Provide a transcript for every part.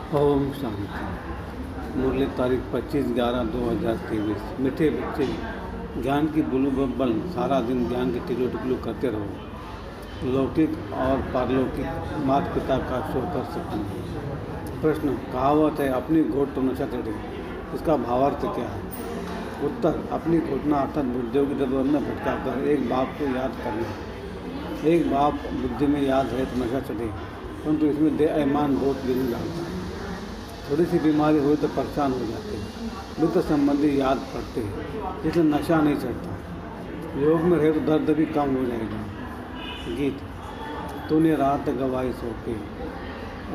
ओम शांति। मुरली तारीख 25/11/2023। मीठे बच्चे, ज्ञान की बुलबुल सारा दिन ज्ञान के टिकलू टिकलू करते रहो, लौकिक और पारलौकिक माता पिता का शो कर सकेंगे। प्रश्न, कहावत है अपनी घोट तो नशा चढ़े, इसका भावार्थ क्या है? उत्तर, अपनी घोटना अर्थात बुद्धियों की जरूरत में भटकाकर एक बाप को याद करना। एक बाप बुद्धि में याद है तो नशा चढ़े, परंतु इसमें दे ऐमान बहुत गिर डालता है। थोड़ी सी बीमारी हुई तो परेशान हो जाते हैं, मित्र संबंधी याद पड़ते हैं, इसलिए नशा नहीं चढ़ता। योग में रहे तो दर्द भी कम हो जाएगा। गीत, तूने रात गवाई सो के।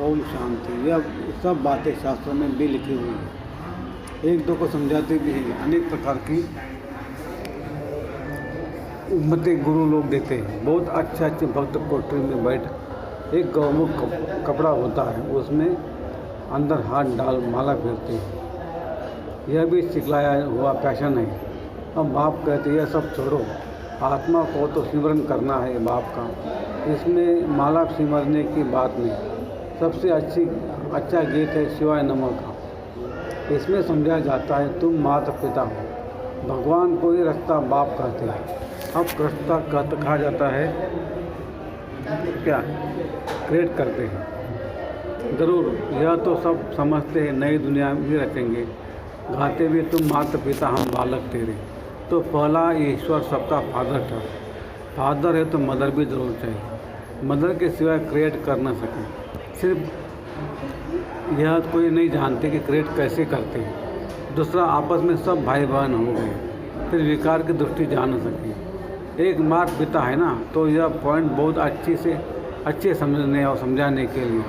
ओम शांति। यह सब बातें शास्त्रों में भी लिखी हुई है, एक दो को समझाते भी हैं। अनेक प्रकार की उम्मतें गुरु लोग देते हैं। बहुत अच्छे भक्त कोठरी में बैठ एक गौमुख कपड़ा होता है, उसमें अंदर हाथ डाल माला फेरते हैं। यह भी सिखलाया हुआ फैशन है। अब बाप कहते यह सब छोड़ो, आत्मा को तो सिमरन करना है बाप का, इसमें माला सिमरने की बात नहीं। सबसे अच्छा गीत है शिवाय नमः का। इसमें समझाया जाता है तुम माता पिता हो, भगवान को ही रास्ता बाप कहते हैं। अब रास्ता कहा जाता है क्या क्रिएट करते हैं। ज़रूर यह तो सब समझते हैं, नई दुनिया भी रखेंगे। गाते भी तुम माता पिता हम बालक तेरे। तो पहला ईश्वर सबका फादर था। फादर है तो मदर भी जरूर चाहिए। मदर के सिवाय क्रिएट कर ना सकें। सिर्फ यह कोई नहीं जानते कि क्रिएट कैसे करते हैं। दूसरा, आपस में सब भाई बहन हो गए, फिर विकार की दृष्टि जान सके। एक माता पिता है ना, तो यह पॉइंट बहुत अच्छे समझने और समझाने के लिए।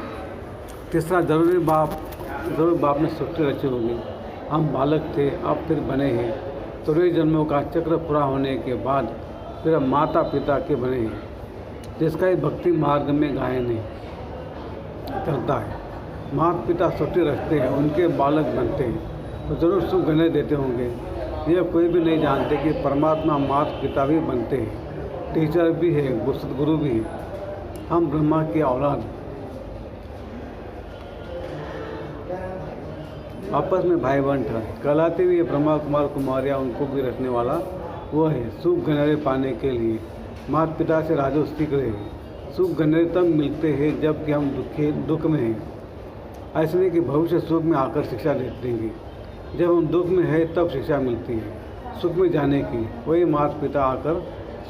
तीसरा, जरूर बाप ने सृष्टि रची होगी। हम बालक थे, अब फिर बने हैं। त्रिवेणी जन्मों का चक्र पूरा होने के बाद फिर हम माता पिता के बने हैं, जिसका ही भक्ति मार्ग में गायन करता है। माता पिता सृष्टि रखते हैं, उनके बालक बनते हैं, तो जरूर सुख गने देते होंगे। यह कोई भी नहीं जानते कि परमात्मा माता पिता भी बनते हैं, टीचर भी है, गुरु भी है। हम ब्रह्मा की औलाद, आपस में भाई बहन था, कहलाते हुए ब्रह्मा कुमार कुमारियाँ उनको भी रखने वाला वो है। सुख गनरे पाने के लिए माता पिता से राजो सीख रहे हैं। सुख गनरे तब मिलते हैं जबकि हम दुख में हैं। ऐसे नहीं कि भविष्य सुख में आकर शिक्षा देंगे। जब हम दुख में है तब शिक्षा मिलती है सुख में जाने की। वही माता पिता आकर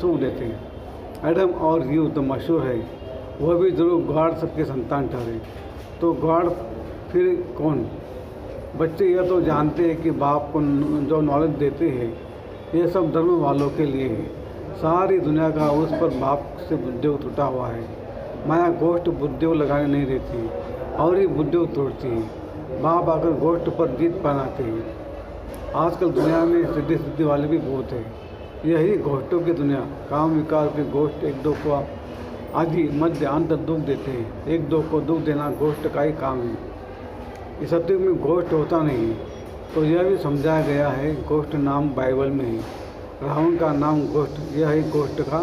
सुख देते हैं। एडम और ईव तो मशहूर है, वह भी जरूर गॉड सबके संतान ठहरे। तो गॉड फिर कौन? बच्चे यह तो जानते हैं कि बाप को जो नॉलेज देते हैं ये सब धर्म वालों के लिए है। सारी दुनिया का उस पर बाप से बुद्धि टूटा हुआ है। माया गोष्ठ बुद्धि लगाने नहीं देती और ही बुद्धि तोड़ती है। बाप आकर गोष्ठ पर जीत बनाते हैं। आजकल दुनिया में सिद्धि वाले भी बहुत है। यही गोष्ठों की दुनिया, काम विकार के गोष्ठ एक दो को आदि मध्य अंत दुख देते हैं। एक दो को दुख देना गोष्ठ का ही काम है। इस सत्युग में गोष्ठ होता नहीं है, तो यह भी समझाया गया है। गोष्ठ नाम बाइबल में है। रावण का नाम गोष्ठ, यह है गोष्ठ का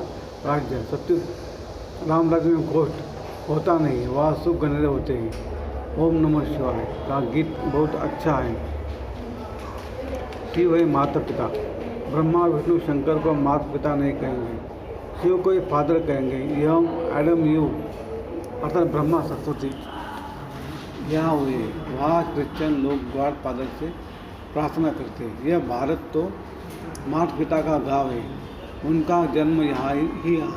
राज्य। सत्युग राम राज्य में गोष्ठ होता नहीं है, वहाँ सुख गनरे होते हैं। ओम नमः शिवाय का गीत बहुत अच्छा है। शिव है माता पिता। ब्रह्मा विष्णु शंकर को माता पिता नहीं कहेंगे, शिव को ही फादर कहेंगे। यह एडम ईव अर्थात ब्रह्मा सरस्वती यहाँ हुए। वहाँ क्रिश्चियन लोग गॉड फादर से प्रार्थना करते हैं। यह भारत तो माता पिता का गाँव है, उनका जन्म यहाँ ही है।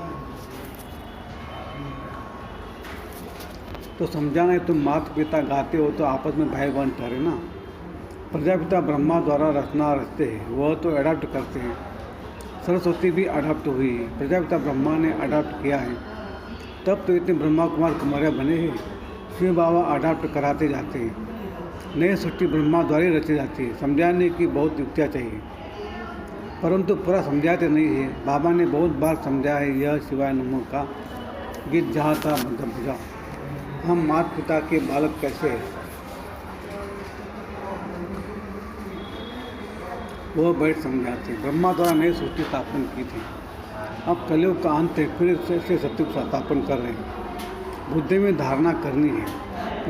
तो समझाना है, तुम माता पिता गाते हो तो आपस में भाई बहन ठहरे ना। प्रजापिता ब्रह्मा द्वारा रचना रचते हैं, वह तो अडॉप्ट करते हैं। सरस्वती भी अडॉप्ट हुई है, प्रजापिता ब्रह्मा ने अडॉप्ट किया है, तब तो इतने ब्रह्मा कुमार कुमारियाँ बने हैं। शिव बाबा अडॉप्ट कराते जाते हैं। नई सृष्टि ब्रह्मा द्वारा रची जाती है। समझाने की बहुत युक्तियाँ चाहिए, परंतु पूरा समझाते नहीं है। बाबा ने बहुत बार समझाया है। यह शिवाय नमः का गीत जहाँ था मतलब बुझा। हम माता पिता के बालक कैसे हैं, वो बैठ समझाते हैं। ब्रह्मा द्वारा नई सृष्टि स्थापन की थी, अब कलयुग का अंत है, फिर से सत्युग स्थापन कर रहे हैं। बुद्धि में धारणा करनी है।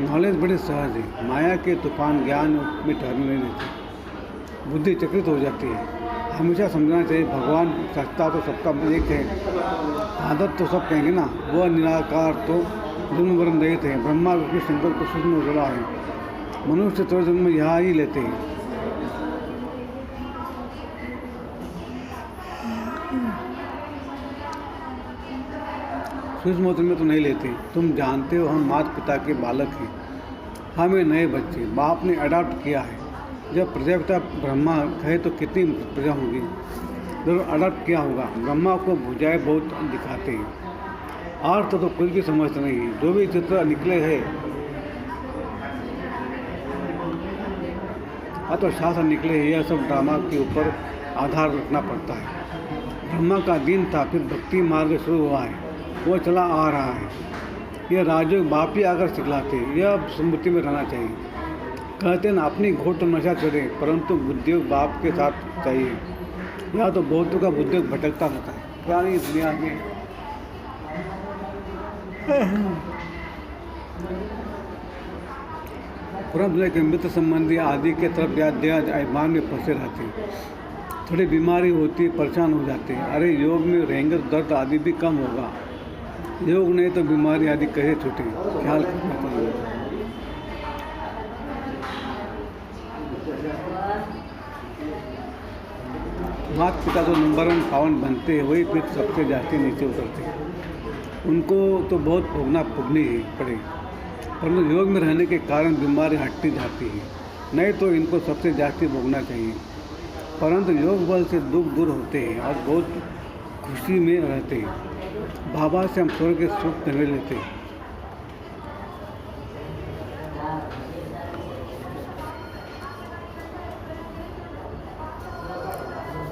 नॉलेज बड़ी सहज है, माया के तूफान ज्ञान में ठहरने नहीं देते, बुद्धि चक्रित हो जाती है। हमेशा समझना चाहिए भगवान सत्ता तो सबका एक है, आदत तो सब कहेंगे ना, वह निराकार तो जन्म वर्ण रहित है, ब्रह्मा विष्णु शंकर को सूक्ष्म जुड़ा है, मनुष्य तो जन्म यहाँ ही लेते हैं। सूक्ष्म में तो नहीं लेते। तुम जानते हो हम माता पिता के बालक हैं, हमें नए बच्चे, बाप ने अडॉप्ट किया है। जब प्रजापिता ब्रह्मा कहे तो कितनी प्रजा होगी, जब अडॉप्ट किया होगा। ब्रह्मा को भुजाएं बहुत दिखाते हैं, अर्थ तो कुछ भी समझते नहीं है। जो भी चित्र निकले हैं तो शास्त्र निकले हैं, यह सब ड्रामा के ऊपर आधार रखना पड़ता है। ब्रह्मा का दिन था, फिर भक्ति मार्ग शुरू हुआ है, वो चला आ रहा है। यह राजयोग बाप ही आकर सिखलाते, यह स्मृति में रहना चाहिए। कहते ना अपनी घोट नशा चढ़े, परंतु बुद्धियोग बाप के साथ चाहिए। यह तो बहुतों का बुद्धियोग भटकता रहता है पुरानी दुनिया में। पुराने दुनिया के मित्र संबंधी आदि के तरफ याद अभिमान में फंसे रहते हैं, थोड़ी बीमारी होती परेशान हो जाते हैं। अरे योग में रहेंगे तो दर्द आदि भी कम होगा, योग नहीं तो बीमारी आदि कैसे छूटे, ख्याल रखना चाहिए। माता पिता जो नंबर 1 पावन बनते हैं, वही फिर सबसे जाते नीचे उतरते हैं। उनको तो बहुत भोगनी ही पड़े, परंतु योग में रहने के कारण बीमारी हटती जाती है, नहीं तो इनको सबसे जास्ती भोगना चाहिए। परंतु योग बल से दुख दूर होते हैं और बहुत खुशी में रहते हैं। बाबा से हम स्वर्ग के सुख नहीं लेते हैं।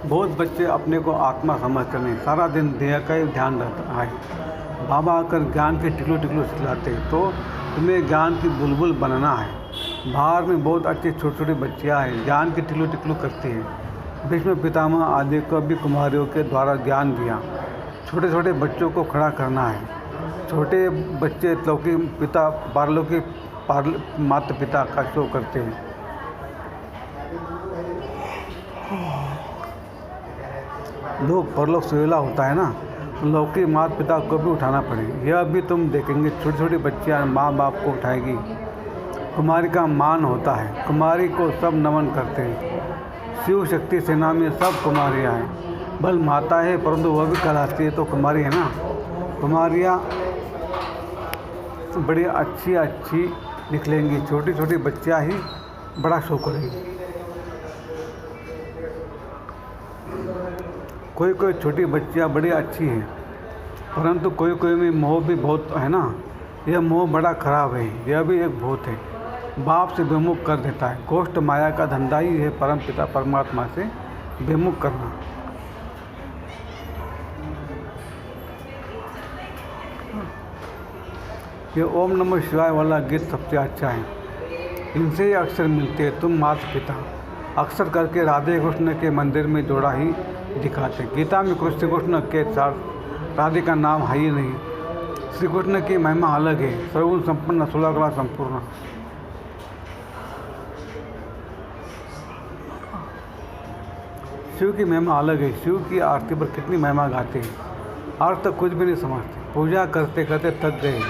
बहुत बच्चे अपने को आत्मा समझते नहीं, सारा दिन देह का ही ध्यान रहता है। बाबा आकर ज्ञान के टिकलो सिखलाते हैं, तो तुम्हें ज्ञान की बुलबुल बनना है। बाहर में बहुत अच्छी छोटी छोटी बच्चियाँ हैं, ज्ञान के टिकलो करती हैं। भीष्म पितामह आदि को भी कुमारियों के द्वारा ज्ञान दिया। छोटे छोटे बच्चों को खड़ा करना है। छोटे बच्चे लौकिक पिता पारलौकिक माता पिता का शो करते हैं। लोग परलोक सुहेला होता है ना, तो लौकिक माता पिता को भी उठाना पड़े। यह भी तुम देखेंगे, छोटी छोटी बच्चियाँ माँ बाप को उठाएगी। कुमारी का मान होता है, कुमारी को सब नमन करते हैं। शिव शक्ति सेना में सब कुमारियाँ हैं, बल माता है परंतु वह भी कहलाती है तो कुमारी है ना। कुमारियाँ बड़ी अच्छी निकलेंगी, छोटी छोटी बच्चियाँ ही बड़ा शो करेंगी। कोई छोटी बच्चियाँ बड़ी अच्छी हैं, परंतु कोई में मोह भी बहुत है ना। यह मोह बड़ा खराब है, यह भी एक भूत है, बाप से विमुख कर देता है। गोष्ठ माया का धंधा ही है परम पिता परमात्मा से विमुख करना। ये ओम नमः शिवाय वाला गीत सबसे अच्छा है, इनसे ही अक्षर मिलते हैं। तुम माता पिता अक्सर करके राधे कृष्ण के मंदिर में जोड़ा ही दिखाते। गीता में श्री कृष्ण के साथ राधे का नाम है ही नहीं। श्री कृष्ण की महिमा अलग है, सर्वगुण संपन्न 16 कला संपूर्ण। शिव की महिमा अलग है, शिव की आरती पर कितनी महिमा गाते हैं, अर्थ कुछ भी नहीं समझते। पूजा करते करते थक गए।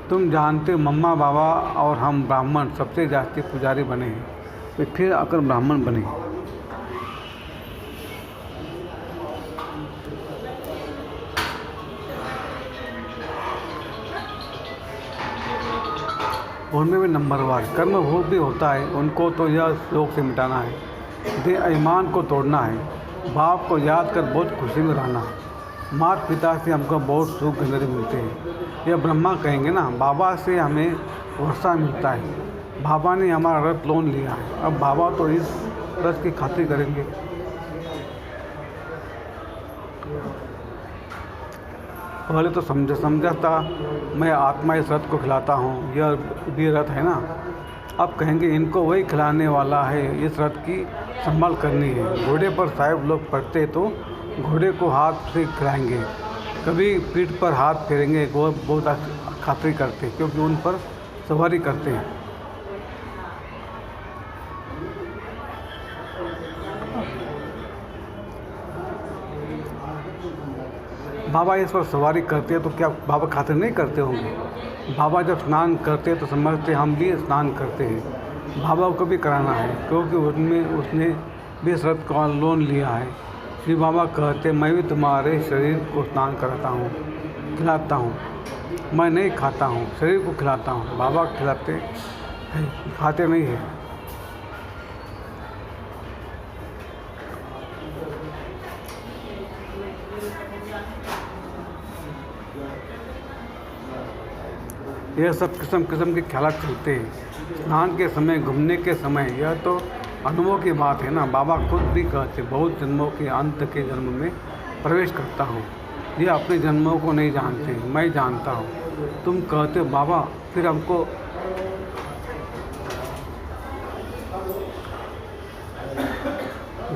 तुम जानते हो मम्मा बाबा और हम ब्राह्मण सबसे जास्ती पुजारी बने हैं, वे फिर आकर ब्राह्मण बने। उनमें भी नंबरवार कर्म भोग भी होता है, उनको तो यह शोक से मिटाना है, देह अभिमान को तोड़ना है, बाप को याद कर बहुत खुशी में रहना है। माता पिता से हमको बहुत सुख गंदरे मिलते हैं, यह ब्रह्मा कहेंगे ना। बाबा से हमें वर्षा मिलता है, बाबा ने हमारा रथ लोन लिया है, अब बाबा तो इस रथ की खातिर करेंगे। पहले तो समझा था मैं आत्मा इस रथ को खिलाता हूँ, यह भी रथ है ना। अब कहेंगे इनको वही खिलाने वाला है, इस रथ की संभाल करनी है। घोड़े पर साहिब लोग पढ़ते तो घोड़े को हाथ से खिलाएंगे, कभी पीठ पर हाथ फेरेंगे, वो बहुत खातिरी करते क्योंकि उन पर सवारी करते हैं। बाबा इस पर सवारी करते हैं तो क्या बाबा खातिर नहीं करते होंगे? बाबा जब स्नान करते हैं तो समझते हम भी स्नान करते हैं। बाबा को भी कराना है क्योंकि उसने भी शरत का लोन लिया है। श्री बाबा कहते मैं भी तुम्हारे शरीर को स्नान कराता हूँ, खिलाता हूँ। मैं नहीं खाता हूँ, शरीर को खिलाता हूँ। बाबा खिलाते हैं, खाते नहीं है। यह सब किस्म किस्म के ख्याल चलते हैं स्नान के समय, घूमने के समय। यह तो अनुभव की बात है ना। बाबा खुद भी कहते बहुत जन्मों के अंत के जन्म में प्रवेश करता हूँ। ये अपने जन्मों को नहीं जानते, मैं जानता हूँ। तुम कहते हो बाबा फिर हमको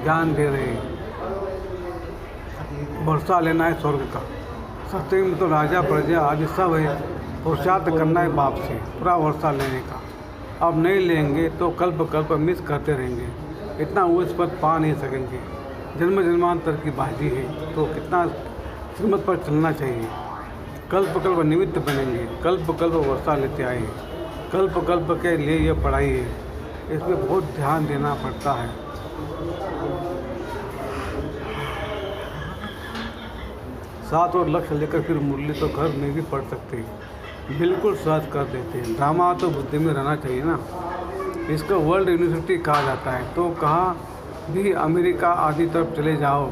ज्ञान दे रहे हैं। वर्षा लेना है स्वर्ग का। सत्य में तो राजा प्रजा आदि सब है। पुरुषार्थ करना है बाप से पूरा वर्षा लेने का। अब नहीं लेंगे तो कल्प कल्प मिस करते रहेंगे। इतना ऊंच पद पा नहीं सकेंगे। जन्म जन्मांतर की बाजी है तो कितना श्रीमत पर चलना चाहिए। कल्प कल्प निमित्त बनेंगे, कल्प कल्प वर्षा लेते आए। कल्प कल्प के लिए यह पढ़ाई है, इसमें बहुत ध्यान देना पड़ता है। साथ और लक्ष्य लेकर फिर मुरली तो घर में भी पढ़ सकते हैं। बिल्कुल सहज कर देते हैं। ड्रामा तो बुद्धि में रहना चाहिए ना। इसको वर्ल्ड यूनिवर्सिटी कहा जाता है। तो कहाँ भी अमेरिका आदि तरफ चले जाओ,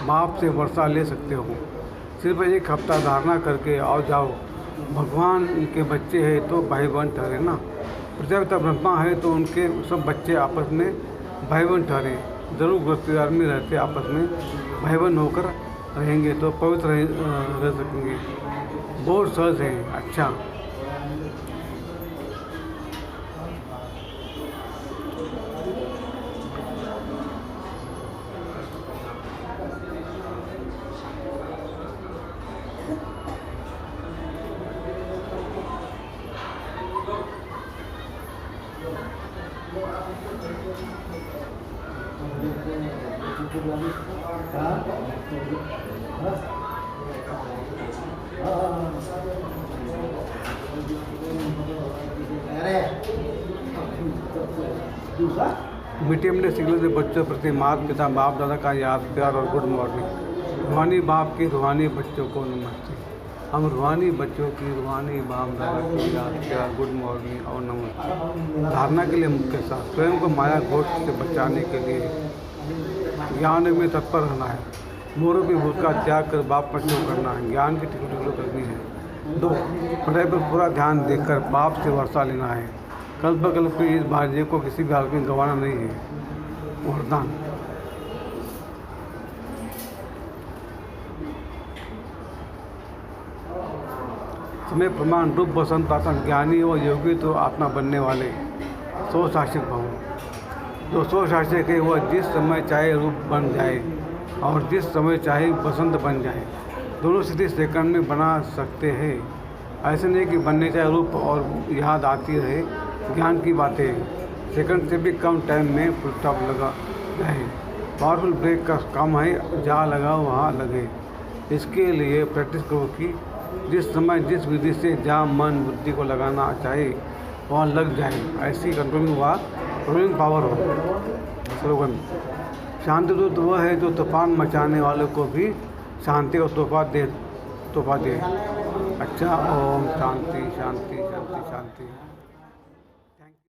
बाप से वर्षा ले सकते हो। सिर्फ एक हफ्ता धारणा करके आओ जाओ। भगवान के बच्चे हैं तो भाई बहन ठहरे ना। प्रजापिता ब्रह्मा है तो उनके सब बच्चे आपस में भाई बहन ठहरे। जरूर गुरुद्वार में रहते आपस में भाई बहन होकर रहेंगे तो पवित्र रह सकेंगे। बहुत सहज है। अच्छा, मीठे मीठे सिगले से बच्चों प्रति माता पिता बाप दादा का याद प्यार और गुड मॉर्निंग। रूहानी बाप की रूहानी बच्चों को नमस्ते। हम रूहानी बच्चों की रूहानी बाप दादा की याद प्यार गुड मॉर्निंग और नमस्ते। धारणा के लिए मुख्य साथ स्वयं को माया घोष से बचाने के लिए ज्ञान में तत्पर रहना है। मोरों की भूत का त्याग कर बाप पर शो करना है। ज्ञान की टिकट करनी है। 2 पढ़ाई पर पूरा ध्यान देकर बाप से वर्षा लेना है। कल्प कल्प की इस भाग्य को किसी भी हालत में गंवाना नहीं है। वरदान। समय प्रमाण रूप बसंत आसन ज्ञानी व योगी तो आत्मा बनने वाले स्वशासक भव। जो स्वशासक है वह जिस समय चाहे रूप बन जाए और जिस समय चाहे बसंत बन जाए। दोनों स्थिति सेकंड में बना सकते हैं। ऐसे नहीं कि बनने चाहे रूप और याद आती रहे ज्ञान की बातें। सेकंड से भी कम टाइम में फुल स्टॉप लगा जाए। पावरफुल ब्रेक का काम है, जहाँ लगा वहाँ लगे। इसके लिए प्रैक्टिस करो कि जिस समय जिस विधि से जहाँ मन बुद्धि को लगाना चाहे वहाँ लग जाए। ऐसी कंट्रोलिंग पावर हो। स्लोगन। शांति दूत वह है जो तूफान मचाने वालों को भी शांति और तोहफा दे। अच्छा, ओम शांति शांति शांति शांति।